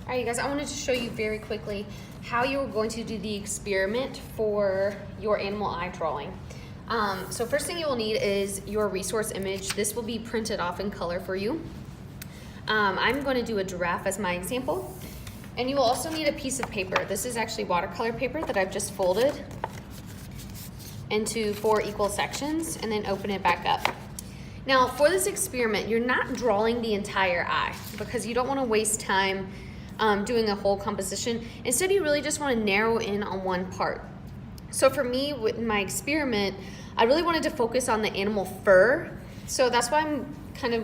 All right, you guys, I wanted to show you very quickly how you're going to do the experiment for your animal eye drawing. So first thing you will need is your resource image. This will be printed off in color for you. I'm going to do a giraffe as my example. And you will also need a piece of paper. This is actually watercolor paper that I've just folded into 4 equal sections and then open it back up. Now for this experiment, you're not drawing the entire eye because you don't want to waste time doing a whole composition. Instead, you really just want to narrow in on one part. So for me, with my experiment, I really wanted to focus on the animal fur. So that's why I'm kind of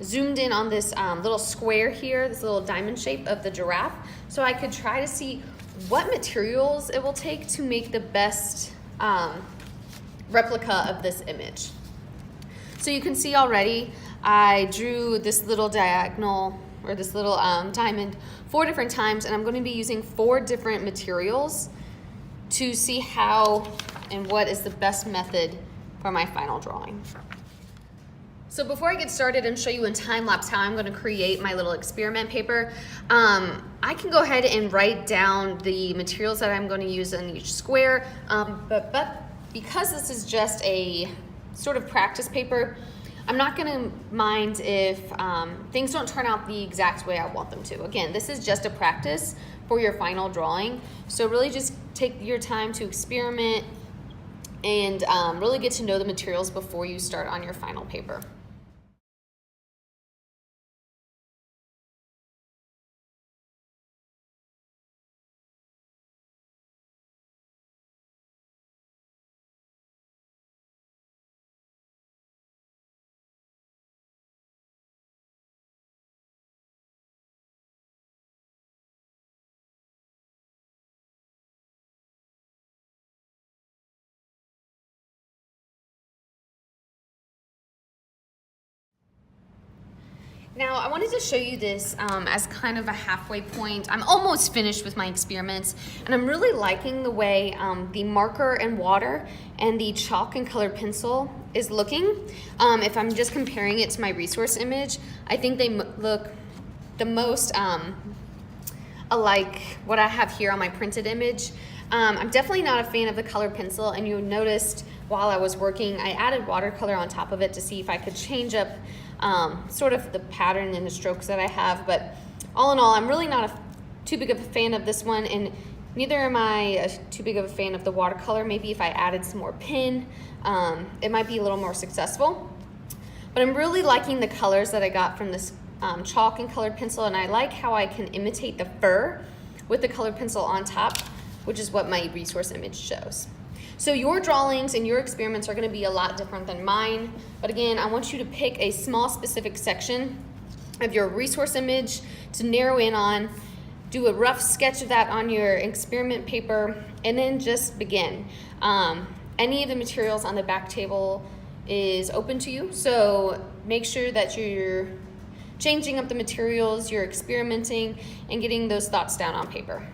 zoomed in on this little square here, this little diamond shape of the giraffe, so I could try to see what materials it will take to make the best replica of this image. So you can see already, I drew this little diagonal or this little diamond 4 different times, and I'm going to be using 4 different materials to see how and what is the best method for my final drawing. So before I get started and show you in time lapse how I'm going to create my little experiment paper, I can go ahead and write down the materials that I'm going to use in each square, but because this is just a sort of practice paper, I'm not going to mind if things don't turn out the exact way I want them to. Again, this is just a practice for your final drawing, so really just take your time to experiment and really get to know the materials before you start on your final paper. Now, I wanted to show you this as kind of a halfway point. I'm almost finished with my experiments, and I'm really liking the way the marker and water and the chalk and colored pencil is looking. If I'm just comparing it to my resource image, I think they look the most alike what I have here on my printed image. I'm definitely not a fan of the colored pencil, and you noticed while I was working, I added watercolor on top of it to see if I could change up sort of the pattern and the strokes that I have. But all in all, I'm really not too big of a fan of this one, and neither am I too big of a fan of the watercolor. Maybe if I added some more pen, it might be a little more successful. But I'm really liking the colors that I got from this chalk and colored pencil, and I like how I can imitate the fur with the colored pencil on top, which is what my resource image shows. So your drawings and your experiments are going to be a lot different than mine, but again, I want you to pick a small specific section of your resource image to narrow in on, do a rough sketch of that on your experiment paper, and then just begin. Any of the materials on the back table is open to you, so make sure that you're changing up the materials, you're experimenting, and getting those thoughts down on paper.